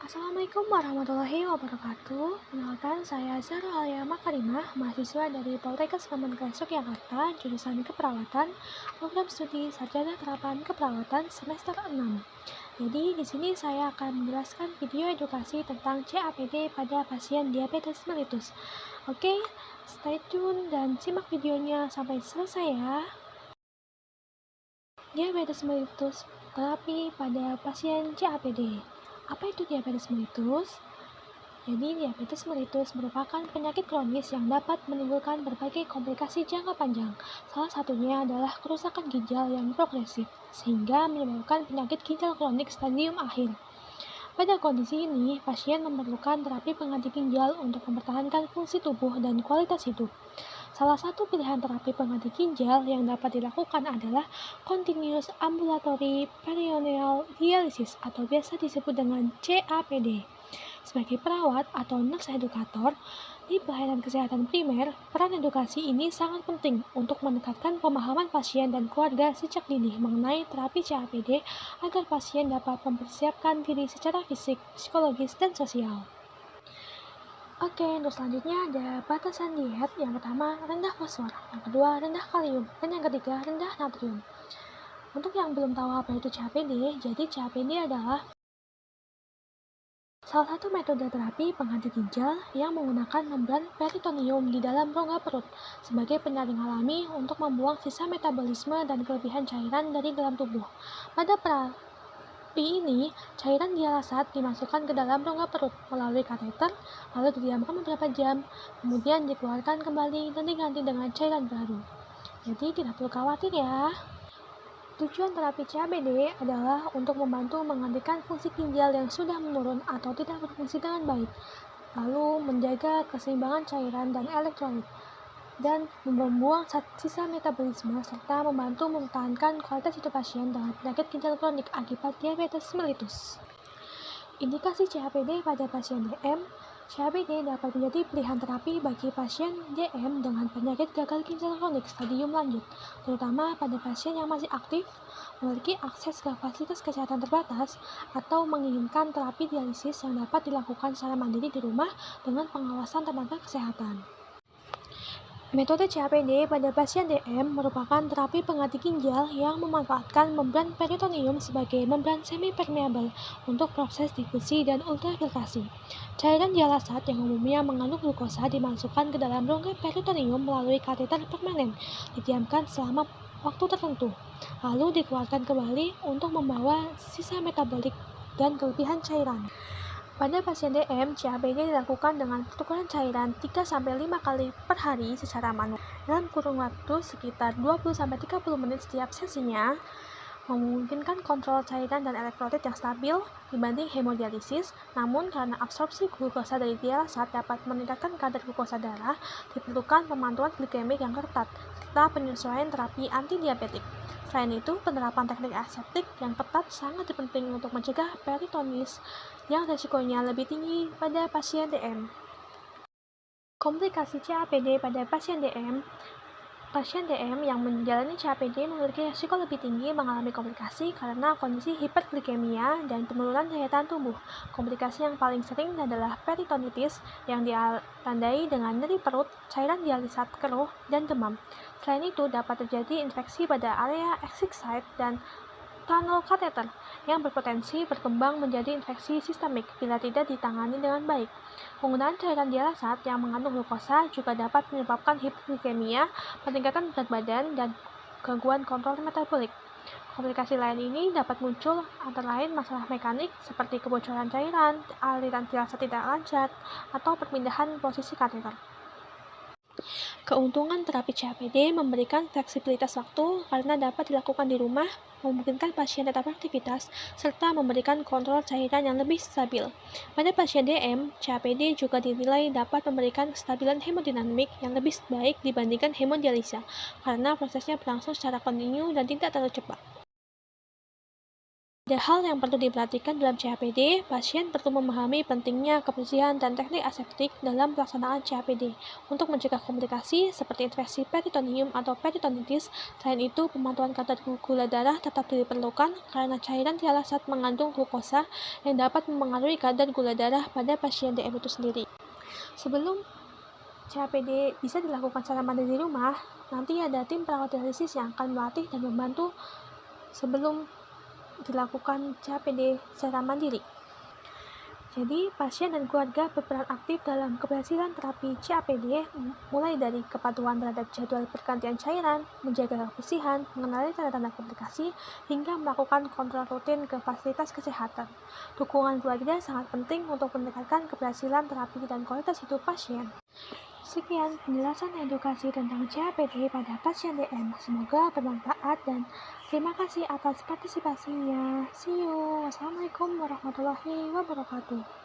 Assalamualaikum warahmatullahi wabarakatuh. Kenalkan, saya Zahra Alia Makarimah, mahasiswa dari Poltekkes Kemenkes Yogyakarta, jurusan Keperawatan, program studi Sarjana Terapan Keperawatan semester 6. Jadi, di sini saya akan menjelaskan video edukasi tentang CAPD pada pasien diabetes mellitus. Oke, stay tune dan simak videonya sampai selesai ya. Diabetes mellitus, terapi pada pasien CAPD. Apa itu diabetes mellitus? Jadi, diabetes mellitus merupakan penyakit kronis yang dapat menimbulkan berbagai komplikasi jangka panjang. Salah satunya adalah kerusakan ginjal yang progresif, sehingga menyebabkan penyakit ginjal kronik stadium akhir. Pada kondisi ini, pasien memerlukan terapi pengganti ginjal untuk mempertahankan fungsi tubuh dan kualitas hidup. Salah satu pilihan terapi pengganti ginjal yang dapat dilakukan adalah Continuous Ambulatory Peritoneal Dialysis atau biasa disebut dengan CAPD. Sebagai perawat atau nurse edukator di pelayanan kesehatan primer, peran edukasi ini sangat penting untuk meningkatkan pemahaman pasien dan keluarga sejak dini mengenai terapi CAPD agar pasien dapat mempersiapkan diri secara fisik, psikologis, dan sosial. Oke, untuk selanjutnya ada batasan diet. Yang pertama, rendah fosfor. Yang kedua, rendah kalium. Dan yang ketiga, rendah natrium. Untuk yang belum tahu apa itu CAPD, jadi CAPD adalah salah satu metode terapi pengganti ginjal yang menggunakan membran peritoneum di dalam rongga perut sebagai penyaring alami untuk membuang sisa metabolisme dan kelebihan cairan dari dalam tubuh. Pada ini, cairan dialasat dimasukkan ke dalam rongga perut melalui kateter, lalu didiamkan beberapa jam, kemudian dikeluarkan kembali dan diganti dengan cairan baru. Jadi tidak perlu khawatir ya. Tujuan terapi CAPD adalah untuk membantu menggantikan fungsi ginjal yang sudah menurun atau tidak berfungsi dengan baik, lalu menjaga keseimbangan cairan dan elektrolit, dan membuang sisa metabolisme serta membantu mempertahankan kualitas hidup pasien dengan penyakit ginjal kronik akibat diabetes mellitus. Indikasi CAPD pada pasien DM. CAPD dapat menjadi pilihan terapi bagi pasien DM dengan penyakit gagal ginjal kronik stadium lanjut, terutama pada pasien yang masih aktif, memiliki akses ke fasilitas kesehatan terbatas, atau menginginkan terapi dialisis yang dapat dilakukan secara mandiri di rumah dengan pengawasan tenaga kesehatan. Metode CAPD pada pasien DM merupakan terapi pengganti ginjal yang memanfaatkan membran peritoneum sebagai membran semi-permeabel untuk proses difusi dan ultrafiltrasi. Cairan dialasat yang umumnya mengandung glukosa dimasukkan ke dalam rongga peritoneum melalui kateter permanen, didiamkan selama waktu tertentu, lalu dikeluarkan kembali untuk membawa sisa metabolik dan kelebihan cairan. Pada pasien DM, CAPD dilakukan dengan pertukaran cairan 3-5 kali per hari secara manual dalam kurun waktu sekitar 20-30 menit setiap sesinya, memungkinkan kontrol cairan dan elektrolit yang stabil dibanding hemodialisis. Namun, karena absorpsi glukosa dari dialasat dapat meningkatkan kadar glukosa darah, diperlukan pemantauan glikemik yang ketat serta penyesuaian terapi antidiabetik. Selain itu, penerapan teknik aseptik yang ketat sangat penting untuk mencegah peritonitis yang resikonya lebih tinggi pada pasien DM. Komplikasi CAPD pada pasien DM. Pasien DM yang menjalani CAPD memiliki risiko lebih tinggi mengalami komplikasi karena kondisi hiperglikemia dan penurunan daya tahan tubuh. Komplikasi yang paling sering adalah peritonitis yang ditandai dengan nyeri perut, cairan dialisat keruh, dan demam. Selain itu, dapat terjadi infeksi pada area exit site dan tunnel kateter yang berpotensi berkembang menjadi infeksi sistemik bila tidak ditangani dengan baik. Penggunaan cairan dialasat yang mengandung glukosa juga dapat menyebabkan hiperglikemia, peningkatan berat badan, dan gangguan kontrol metabolik. Komplikasi lain ini dapat muncul antara lain masalah mekanik seperti kebocoran cairan, aliran dialasat tidak lancar, atau perpindahan posisi kateter. Keuntungan terapi CAPD memberikan fleksibilitas waktu karena dapat dilakukan di rumah, memungkinkan pasien tetap aktivitas, serta memberikan kontrol cairan yang lebih stabil. Pada pasien DM, CAPD juga dinilai dapat memberikan kestabilan hemodinamik yang lebih baik dibandingkan hemodialisa, karena prosesnya berlangsung secara kontinu dan tidak terlalu cepat. Ada hal yang perlu diperhatikan dalam CAPD, pasien perlu memahami pentingnya kebersihan dan teknik aseptik dalam pelaksanaan CAPD untuk mencegah komplikasi seperti infeksi peritonium atau peritonitis. Selain itu, pemantauan kadar gula darah tetap diperlukan karena cairan tialasat mengandung glukosa yang dapat mempengaruhi kadar gula darah pada pasien DM itu sendiri. Sebelum CAPD bisa dilakukan secara mandiri di rumah, nanti ada tim perawat dialisis yang akan melatih dan membantu sebelum dilakukan CAPD secara mandiri. Jadi, pasien dan keluarga berperan aktif dalam keberhasilan terapi CAPD, mulai dari kepatuhan terhadap jadwal pergantian cairan, menjaga kebersihan, mengenali tanda-tanda komplikasi, hingga melakukan kontrol rutin ke fasilitas kesehatan. Dukungan keluarga sangat penting untuk meningkatkan keberhasilan terapi dan kualitas hidup pasien. Sekian penjelasan edukasi tentang CAPD pada pasien DM. Semoga bermanfaat dan terima kasih atas partisipasinya. See you. Wassalamualaikum warahmatullahi wabarakatuh.